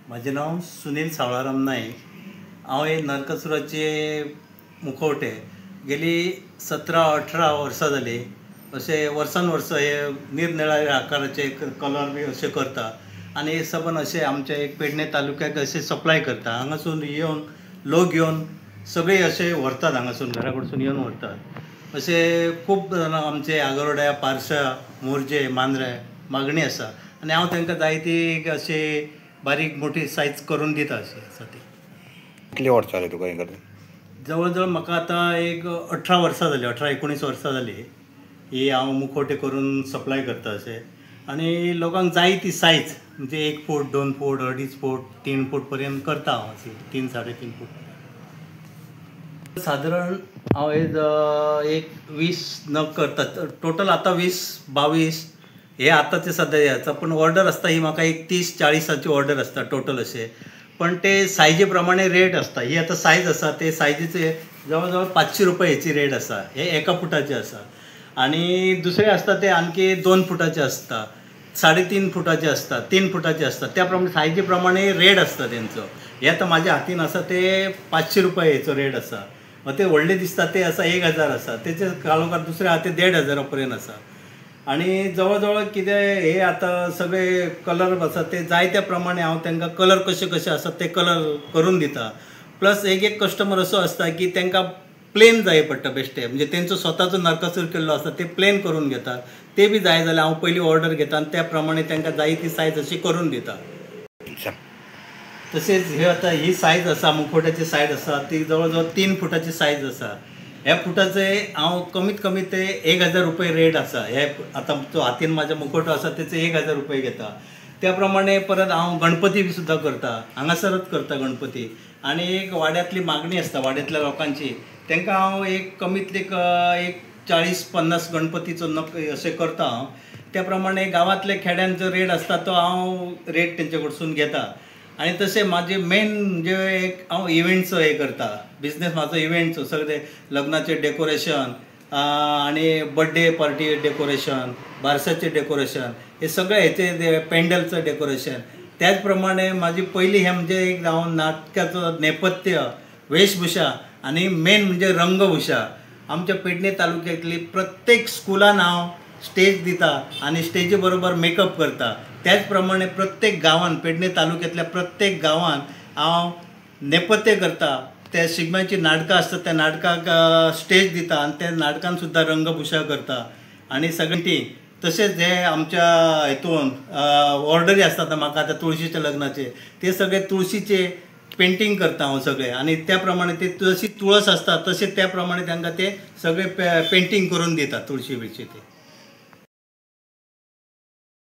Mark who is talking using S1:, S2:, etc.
S1: माझे नाव सुनील सावळाराम नाईक। हांव हे नरकासुराचे मुखवटे गेली 17-18 वर्सां जाली। अशे वर्सान वर्स हे निरनिराळे आकाराचे कलर बी अशे करता आनी सबन अशे आमच्या एक पेडणे तालुक्याक अशे सप्लाय करता। हांगासून येवन लोक येवन सगळे अशे व्हरतात, हांगासून घरा कडसून येवन व्हरतात। अशे खूब जाणां आमचे आगोरड्या, पारशा, मोरजे, मांद्रे मागणी आसा आनी हांव तांकां जायती अशे बारीक मोठी सायज करून दिता अशी आसा ती।
S2: कितले वर्सां जाले तुका हें करता?
S1: जवळ जवळ म्हाका आतां एक 18 वर्सां जाली, 18-19 वर्सां जाली ही हांव मुखवटे करून सप्लाय करता अशे। आनी लोकांक जाय ती सायज म्हणजे 1 फूट, 2 फूट, 2.5 फूट, 3 फूट पर्यंत करता हांव अशी 3-3.5 फूट। सादारण हांव एक 20 नग करता, टोटल आतां 20-22 हे आतांचे सद्या आसा, पण ऑर्डर आसता ही म्हाका एक 30-40ची ऑर्डर आसता टोटल अशे। पण ते सायजे प्रमाणे रेट आसता। ही आतां सायज आसा ते सायजीचे जवळ जवळ 500 रुपया हेची रेट आसा, हे 1 फुटाचे आसा। आनी दुसरे आसता ते आणखी 2 फुटाचे आसता, 3.5 फुटाचे आसता, 3 फुटाचे आसता। त्या प्रमाणे सायजी प्रमाणे रेट आसता तेंचो। हे आतां म्हाज्या हातीन आसा ते 500 रुपया हेचो रेट आसा। ते व्हडले दिसता ते आसा 1000 आसा, तेचे कालोखार दुसरे आहा ते 1,500 पर्यंत आसा। आनी जवळ जवळ कितें हे आतां सगळे कलर आसा ते जाय त्या प्रमाणे हांव तांकां कलर कशे कशे आसा ते कलर करून दिता। प्लस एक कस्टमर असो आसता की तांकां प्लेन जाय पडटा बेश्टे, म्हणजे तेंचो स्वताचो नरकासूर केल्लो आसता ते प्लेन करून घेतात। ते बी जाय जाल्यार हांव पयलीं ऑर्डर घेता आनी त्या प्रमाणे तांकां जाय ती सायज अशी करून दिता। तशेंच हे आतां ही सायज आसा मुखवट्याची सायज आसा ती जवळ जवळ 3 फुटाची सायज आसा। ह्या फुटाचे हांव कमीत कमी ते 1000 रुपये रेट आसा। हे आतां जो हातीन म्हाज्या मुखवटो आसा तेचे 1000 रुपये घेता। त्या प्रमाणे परत हांव गणपती बी सुद्दां करता, हांगासरच करता गणपती। आनी एक वाड्यांतली मागणी आसता वाड्यांतल्या लोकांची, तांकां हांव एक कमीतले एक 40-50 गणपतीचो नग अशें करता हांव। त्या प्रमाणे गांवांतले खेड्यान जो रेट आसता तो हांव रेट तेंचे कडसून घेता। आनी तशें म्हाजें मेन म्हणजे एक हांव इव्हेंट्सचो हे करता, बिजनेस म्हाजो इव्हेंट्सचो, सगळे लग्नाचें डेकोरेशन आनी बर्थडे पार्टी डेकोरेशन, बारसाचें डेकोरेशन, हे सगळे हेचे पेंडलचं डेकोरेशन। त्याच प्रमाणे म्हाजी पयली हे म्हणजे एक हांव नाटकाचो नेपथ्य, वेशभूषा आनी मेन म्हणजे रंगभूषा। आमच्या पेडणे तालुक्यांतली प्रत्येक स्कुलान हांव स्टेज दिता आनी स्टेजी बरोबर मेकअप करता। त्याच प्रमाणे प्रत्येक गांवांत, पेडणे तालुक्यांतल्या प्रत्येक गांवांत हांव नेपथ्य करता। त्या शिगम्याची नाटकां आसता त्या नाटकाक स्टेज दिता आनी त्या नाटकान सुद्दां रंगभूषा करता। आनी सगळीं तशेंच हे आमच्या हितून ऑर्डरी आसता म्हाका आतां तुळशीच्या लग्नाचे, ते सगळे तुळशीचे पेंटींग करता हांव सगळे। आनी त्या प्रमाणे ते जशी तुळस आसता तशें त्या प्रमाणे तांकां ते सगळे पेंटींग करून दिता तुळशी बिळशी ते।